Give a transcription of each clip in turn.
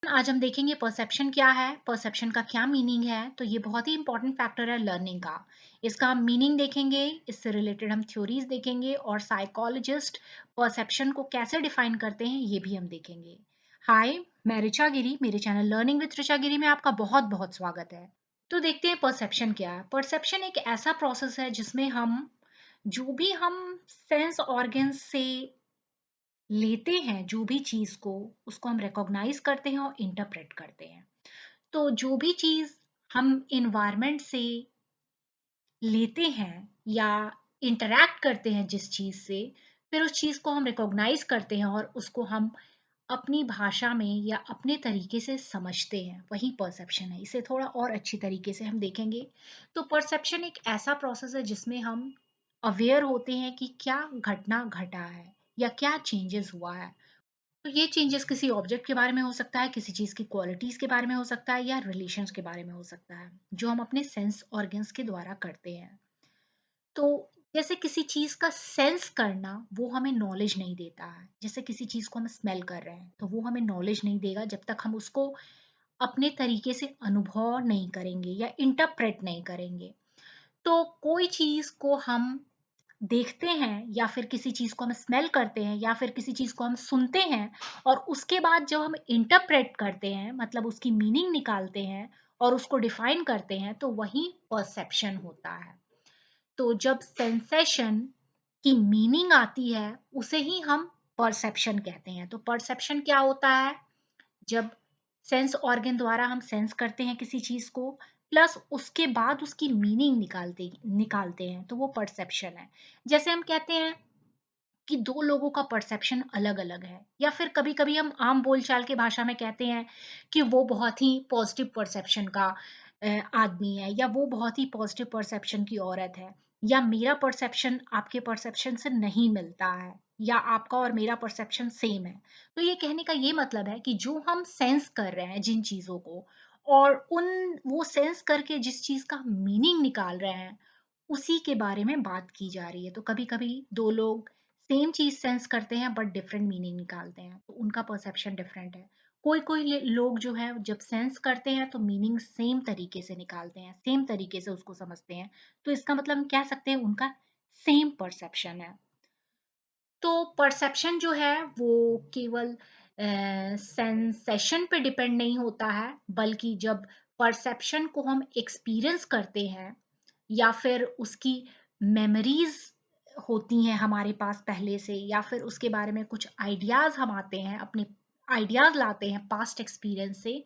आज हम देखेंगे परसेप्शन क्या है, परसेप्शन का क्या मीनिंग है। तो ये बहुत ही इंपॉर्टेंट फैक्टर है लर्निंग का। इसका हम मीनिंग देखेंगे, इससे रिलेटेड हम थ्योरीज देखेंगे और साइकोलॉजिस्ट परसेप्शन को कैसे डिफाइन करते हैं ये भी हम देखेंगे। हाय, मैं ऋचा गिरी, मेरे चैनल लर्निंग विद ऋचा गिरी में आपका बहुत बहुत स्वागत है। तो देखते हैं परसेप्शन क्या है। परसेप्शन एक ऐसा प्रोसेस है जिसमें हम जो भी हम सेंस ऑर्गन से लेते हैं, जो भी चीज़ को, उसको हम रिकॉग्नाइज करते हैं और इंटरप्रेट करते हैं। तो जो भी चीज़ हम इन्वायरमेंट से लेते हैं या इंटरैक्ट करते हैं जिस चीज़ से, फिर उस चीज़ को हम रिकॉग्नाइज करते हैं और उसको हम अपनी भाषा में या अपने तरीके से समझते हैं, वही परसेप्शन है। इसे थोड़ा और अच्छी तरीके से हम देखेंगे। तो परसेप्शन एक ऐसा प्रोसेस है जिसमें हम अवेयर होते हैं कि क्या घटना घटा है या क्या चेंजेस हुआ है। तो ये चेंजेस किसी ऑब्जेक्ट के बारे में हो सकता है, किसी चीज़ की क्वालिटीज़ के बारे में हो सकता है या रिलेशंस के बारे में हो सकता है, जो हम अपने सेंस ऑर्गन्स के द्वारा करते हैं। तो जैसे किसी चीज़ का सेंस करना, वो हमें नॉलेज नहीं देता है। जैसे किसी चीज़ को हम स्मेल कर रहे हैं, तो वो हमें नॉलेज नहीं देगा जब तक हम उसको अपने तरीके से अनुभव नहीं करेंगे या इंटरप्रेट नहीं करेंगे। तो कोई चीज़ को हम देखते हैं या फिर किसी चीज़ को हम स्मेल करते हैं या फिर किसी चीज़ को हम सुनते हैं और उसके बाद जब हम इंटरप्रेट करते हैं, मतलब उसकी मीनिंग निकालते हैं और उसको डिफाइन करते हैं, तो वही परसेप्शन होता है। तो जब सेंसेशन की मीनिंग आती है, उसे ही हम परसेप्शन कहते हैं। तो परसेप्शन क्या होता है? जब सेंस ऑर्गन द्वारा हम सेंस करते हैं किसी चीज को, प्लस उसके बाद उसकी मीनिंग निकालते निकालते हैं, तो वो परसेप्शन है। जैसे हम कहते हैं कि दो लोगों का परसेप्शन अलग अलग है, या फिर कभी कभी हम आम बोलचाल के भाषा में कहते हैं कि वो बहुत ही पॉजिटिव परसेप्शन का आदमी है, या वो बहुत ही पॉजिटिव परसेप्शन की औरत है, या मेरा परसेप्शन आपके परसेप्शन से नहीं मिलता है, या आपका और मेरा परसेप्शन सेम है। तो ये कहने का ये मतलब है कि जो हम सेंस कर रहे हैं जिन चीज़ों को, और उन वो सेंस करके जिस चीज़ का मीनिंग निकाल रहे हैं, उसी के बारे में बात की जा रही है। तो कभी-कभी 2 लोग सेम चीज़ सेंस करते हैं बट डिफरेंट मीनिंग निकालते हैं, तो उनका परसेप्शन डिफरेंट है। कोई-कोई लोग जो है जब सेंस करते हैं तो मीनिंग सेम तरीके से निकालते हैं, सेम तरीके से उसको समझते हैं। तो इसका मतलब हम कह सकते हैं उनका सेम परसेप्शन है। तो परसेप्शन जो है वो केवल सेंसेशन पे डिपेंड नहीं होता है, बल्कि जब परसेप्शन को हम एक्सपीरियंस करते हैं या फिर उसकी मेमोरीज होती हैं हमारे पास पहले से, या फिर उसके बारे में कुछ आइडियाज हम आते हैं, अपने आइडियाज लाते हैं पास्ट एक्सपीरियंस से,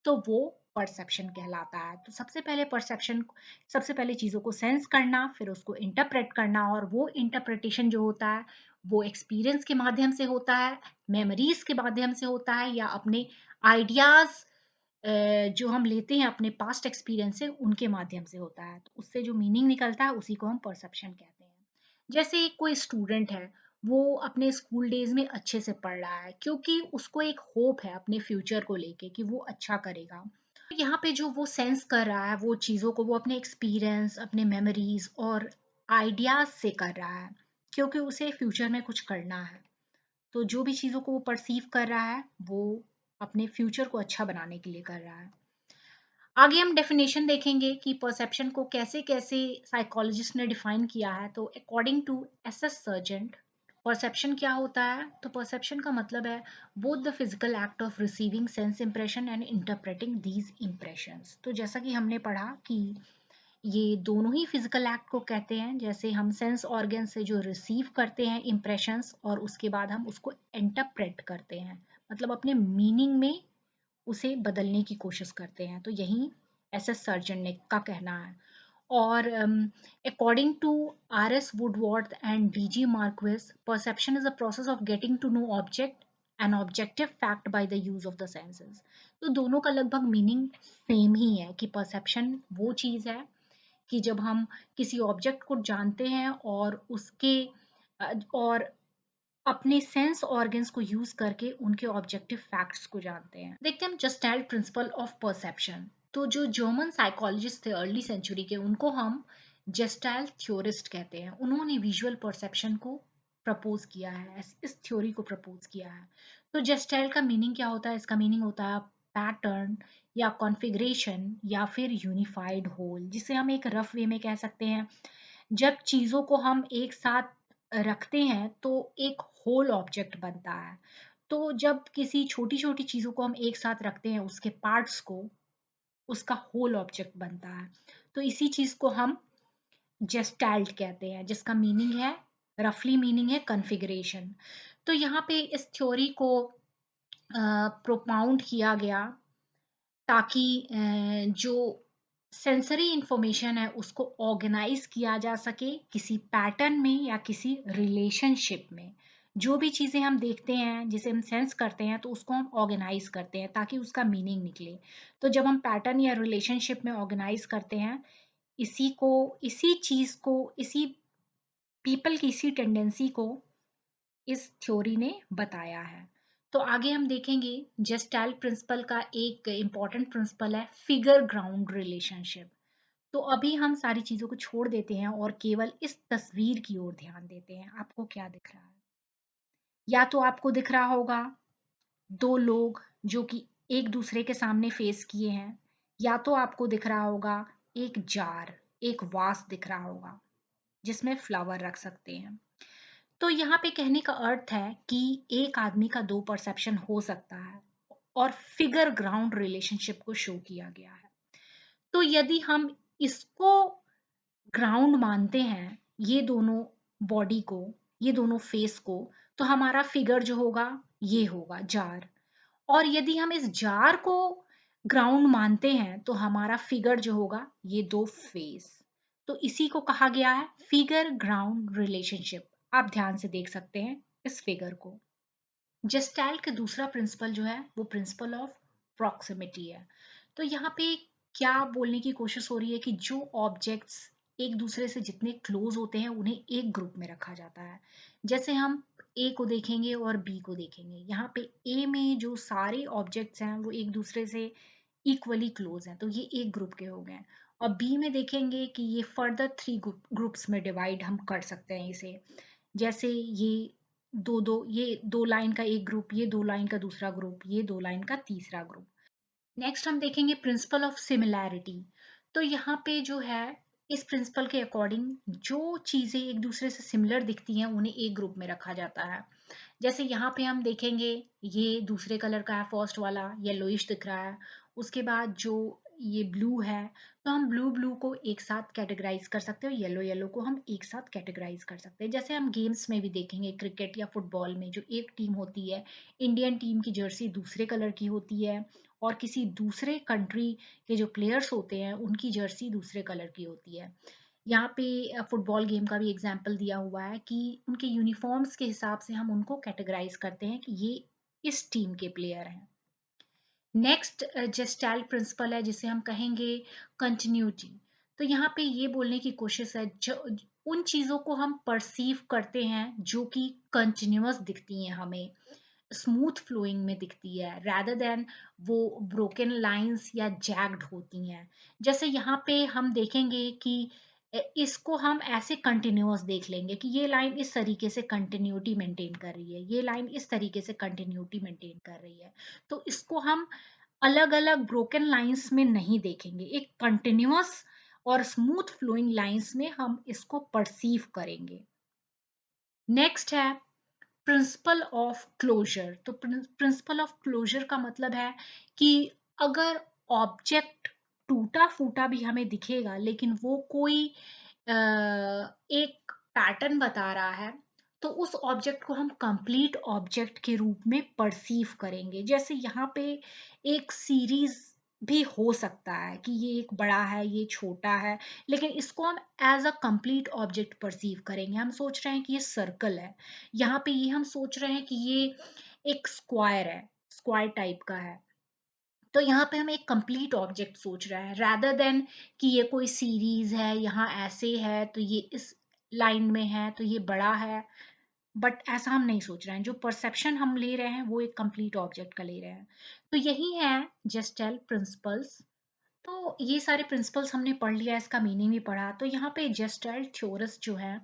तो वो परसेप्शन कहलाता है। तो सबसे पहले परसेप्शन, सबसे पहले चीज़ों को सेंस करना, फिर उसको इंटरप्रेट करना, और वो इंटरप्रिटेशन जो होता है वो एक्सपीरियंस के माध्यम से होता है, मेमोरीज के माध्यम से होता है, या अपने आइडियाज जो हम लेते हैं अपने पास्ट एक्सपीरियंस से, उनके माध्यम से होता है। तो उससे जो मीनिंग निकलता है उसी को हम परसेप्शन कहते हैं। जैसे कोई स्टूडेंट है, वो अपने स्कूल डेज में अच्छे से पढ़ रहा है क्योंकि उसको एक होप है अपने फ्यूचर को लेके कि वो अच्छा करेगा। तो यहाँ पे जो वो सेंस कर रहा है वो चीज़ों को, वो अपने एक्सपीरियंस, अपने मेमोरीज और आइडियाज से कर रहा है, क्योंकि उसे फ्यूचर में कुछ करना है। तो जो भी चीज़ों को वो परसीव कर रहा है, वो अपने फ्यूचर को अच्छा बनाने के लिए कर रहा है। आगे हम डेफिनेशन देखेंगे कि परसेप्शन को कैसे कैसे साइकोलॉजिस्ट ने डिफाइन किया है। तो according to S S Sargent, perception क्या होता है? तो परसेप्शन का मतलब है both the physical act of receiving sense impression and interpreting these impressions. तो जैसा कि हमने पढ़ा कि ये दोनों ही फिजिकल एक्ट को कहते हैं। जैसे हम सेंस ऑर्गन से जो रिसीव करते हैं इंप्रेशंस, और उसके बाद हम उसको इंटरप्रेट करते हैं, मतलब अपने मीनिंग में उसे बदलने की कोशिश करते हैं। तो यही एस एस सर्जन ने का कहना है। और according to R S Woodworth and D G Marquis, perception is a process of getting to know object an objective fact by the use of the senses. तो दोनों का लगभग मीनिंग सेम ही है कि परसेप्शन वो चीज़ है कि जब हम किसी ऑब्जेक्ट को जानते हैं और उसके और अपने सेंस ऑर्गन्स को यूज करके उनके ऑब्जेक्टिव फैक्ट्स को जानते हैं। देखते हैं हम जस्टाइल प्रिंसिपल ऑफ परसेप्शन। तो जो जर्मन साइकोलॉजिस्ट थे अर्ली सेंचुरी के, उनको हम जस्टाइल थ्योरिस्ट कहते हैं। उन्होंने विजुअल परसेप्शन को प्रपोज किया है, इस थ्योरी को प्रपोज किया है। तो जस्टाइल का मीनिंग क्या होता है? इसका मीनिंग होता है पैटर्न या कॉन्फ़िगरेशन या फिर यूनिफाइड होल, जिसे हम एक रफ वे में कह सकते हैं। जब चीज़ों को हम एक साथ रखते हैं तो एक होल ऑब्जेक्ट बनता है। तो जब किसी छोटी-छोटी चीज़ों को हम एक साथ रखते हैं, उसके पार्ट्स को, उसका होल ऑब्जेक्ट बनता है। तो इसी चीज़ को हम जेस्टाल्ट कहते हैं, जिसका मीनिंग है, रफली मीनिंग है कॉन्फ़िगरेशन। तो यहाँ पे इस थ्योरी को प्रोपाउंड किया गया ताकि जो सेंसरी इंफॉर्मेशन है उसको ऑर्गेनाइज किया जा सके किसी पैटर्न में या किसी रिलेशनशिप में। जो भी चीज़ें हम देखते हैं, जिसे हम सेंस करते हैं, तो उसको हम ऑर्गेनाइज करते हैं ताकि उसका मीनिंग निकले। तो जब हम पैटर्न या रिलेशनशिप में ऑर्गेनाइज करते हैं, इसी को, इसी चीज़ को, इसी पीपल की इसी टेंडेंसी को इस थ्योरी ने बताया है। तो आगे हम देखेंगे जेस्टाल्ट प्रिंसिपल का एक इम्पॉर्टेंट प्रिंसिपल है फिगर ग्राउंड रिलेशनशिप। तो अभी हम सारी चीज़ों को छोड़ देते हैं और केवल इस तस्वीर की ओर ध्यान देते हैं। आपको क्या दिख रहा है? या तो आपको दिख रहा होगा 2 लोग जो कि एक दूसरे के सामने फेस किए हैं, या तो आपको दिख रहा होगा एक जार, एक वास दिख रहा होगा जिसमें फ्लावर रख सकते हैं। तो यहाँ पे कहने का अर्थ है कि एक आदमी का 2 परसेप्शन हो सकता है और फिगर ग्राउंड रिलेशनशिप को शो किया गया है। तो यदि हम इसको ग्राउंड मानते हैं, ये दोनों बॉडी को, ये दोनों फेस को, तो हमारा फिगर जो होगा ये होगा जार। और यदि हम इस जार को ग्राउंड मानते हैं तो हमारा फिगर जो होगा ये 2 फेस। तो इसी को कहा गया है फिगर ग्राउंड रिलेशनशिप। आप ध्यान से देख सकते हैं इस फिगर को। जेस्टाल्ट का दूसरा प्रिंसिपल जो है वो प्रिंसिपल ऑफ प्रॉक्सिमिटी है। तो यहाँ पे क्या बोलने की कोशिश हो रही है कि जो ऑब्जेक्ट्स एक दूसरे से जितने क्लोज होते हैं उन्हें एक ग्रुप में रखा जाता है। जैसे हम ए को देखेंगे और बी को देखेंगे, यहाँ पे ए में जो सारे ऑब्जेक्ट्स हैं वो एक दूसरे से इक्वली क्लोज हैं, तो ये एक ग्रुप के हो गए। और बी में देखेंगे कि ये फर्दर 3 ग्रुप्स में डिवाइड हम कर सकते हैं इसे। जैसे ये 2 लाइन का एक ग्रुप, ये 2 लाइन का दूसरा ग्रुप, ये 2 लाइन का तीसरा ग्रुप। नेक्स्ट हम देखेंगे प्रिंसिपल ऑफ सिमिलैरिटी। तो यहाँ पे जो है इस प्रिंसिपल के अकॉर्डिंग जो चीज़ें एक दूसरे से सिमिलर दिखती हैं उन्हें एक ग्रुप में रखा जाता है। जैसे यहाँ पे हम देखेंगे ये दूसरे कलर का है, फर्स्ट वाला येलोइश दिख रहा है। उसके बाद जो ये ब्लू है, तो हम ब्लू ब्लू को एक साथ कैटेगराइज कर सकते हैं और येलो येलो को हम एक साथ कैटेगराइज कर सकते हैं। जैसे हम गेम्स में भी देखेंगे क्रिकेट या फुटबॉल में जो एक टीम होती है, इंडियन टीम की जर्सी दूसरे कलर की होती है और किसी दूसरे कंट्री के जो प्लेयर्स होते हैं उनकी जर्सी दूसरे कलर की होती है। यहाँ पे फुटबॉल गेम का भी एग्जाम्पल दिया हुआ है कि उनके यूनिफॉर्म्स के हिसाब से हम उनको कैटेगराइज करते हैं कि ये इस टीम के प्लेयर हैं। नेक्स्ट जेस्टाल्ट प्रिंसिपल है जिसे हम कहेंगे कंटिन्यूटी। तो यहाँ पे ये बोलने की कोशिश है जो उन चीज़ों को हम परसीव करते हैं जो कि कंटिन्यूअस दिखती हैं हमें, स्मूथ फ्लोइंग में दिखती है, rather देन वो ब्रोकन लाइंस या जैग्ड होती हैं। जैसे यहाँ पे हम देखेंगे कि इसको हम ऐसे कंटिन्यूअस देख लेंगे कि ये लाइन इस तरीके से कंटिन्यूटी मेंटेन कर रही है, ये लाइन इस तरीके से कंटिन्यूटी मेंटेन कर रही है। तो इसको हम अलग-अलग ब्रोकन लाइंस में नहीं देखेंगे, एक कंटिन्यूअस और स्मूथ फ्लोइंग लाइंस में हम इसको परसीव करेंगे। नेक्स्ट है प्रिंसिपल ऑफ क्लोजर। तो प्रिंसिपल ऑफ क्लोजर का मतलब है कि अगर ऑब्जेक्ट टूटा फूटा भी हमें दिखेगा लेकिन वो कोई एक पैटर्न बता रहा है, तो उस ऑब्जेक्ट को हम कंप्लीट ऑब्जेक्ट के रूप में परसीव करेंगे। जैसे यहाँ पे एक सीरीज भी हो सकता है कि ये एक बड़ा है, ये छोटा है, लेकिन इसको हम as a complete object perceive करेंगे। हम सोच रहे हैं कि ये सर्कल है, यहाँ पे ये हम सोच रहे हैं कि ये एक स्क्वायर है, स्क्वायर टाइप का है। तो यहाँ पे हम एक कंप्लीट ऑब्जेक्ट सोच रहे हैं rather देन कि ये कोई सीरीज है, यहाँ ऐसे है तो ये इस लाइन में है तो ये बड़ा है। बट ऐसा हम नहीं सोच रहे हैं, जो परसेप्शन हम ले रहे हैं वो एक कंप्लीट ऑब्जेक्ट का ले रहे हैं। तो यही है जेस्टेल प्रिंसिपल्स। तो ये सारे प्रिंसिपल्स हमने पढ़ लिया, इसका मीनिंग भी पढ़ा। तो यहाँ पे जेस्टेल थ्योरस जो है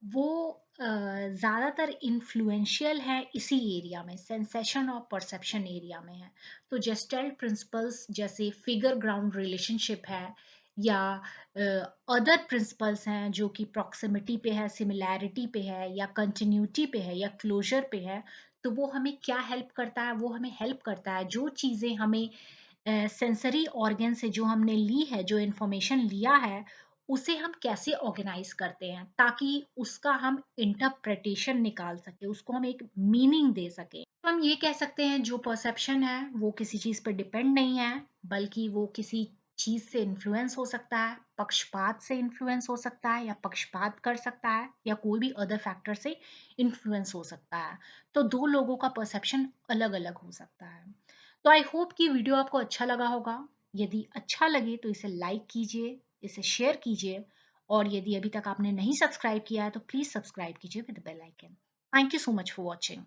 वो ज़्यादातर इन्फ्लुएंशियल है इसी एरिया में, सेंसेशन और परसेप्शन एरिया में है। तो जेस्टेल्ट प्रिंसिपल्स जैसे फिगर ग्राउंड रिलेशनशिप है, या अदर प्रिंसिपल्स हैं जो कि प्रॉक्सिमिटी पे है, सिमिलैरिटी पे है, या कंटिन्यूटी पे है, या क्लोजर पे है। तो वो हमें क्या हेल्प करता है? वो हमें हेल्प करता है जो चीज़ें हमें सेंसरी ऑर्गन से जो हमने ली है, जो इन्फॉर्मेशन लिया है, उसे हम कैसे ऑर्गेनाइज करते हैं ताकि उसका हम इंटरप्रिटेशन निकाल सके, उसको हम एक मीनिंग दे सके। तो हम ये कह सकते हैं जो परसेप्शन है वो किसी चीज़ पर डिपेंड नहीं है, बल्कि वो किसी चीज़ से इन्फ्लुएंस हो सकता है, पक्षपात से इन्फ्लुएंस हो सकता है या पक्षपात कर सकता है, या कोई भी अदर फैक्टर से इन्फ्लुएंस हो सकता है। तो दो लोगों का परसेप्शन अलग-अलग हो सकता है। तो आई होप कि वीडियो आपको अच्छा लगा होगा। यदि अच्छा लगे तो इसे लाइक कीजिए, इसे शेयर कीजिए, और यदि अभी तक आपने नहीं सब्सक्राइब किया है तो प्लीज़ सब्सक्राइब कीजिए with bell icon. Thank you so much for watching.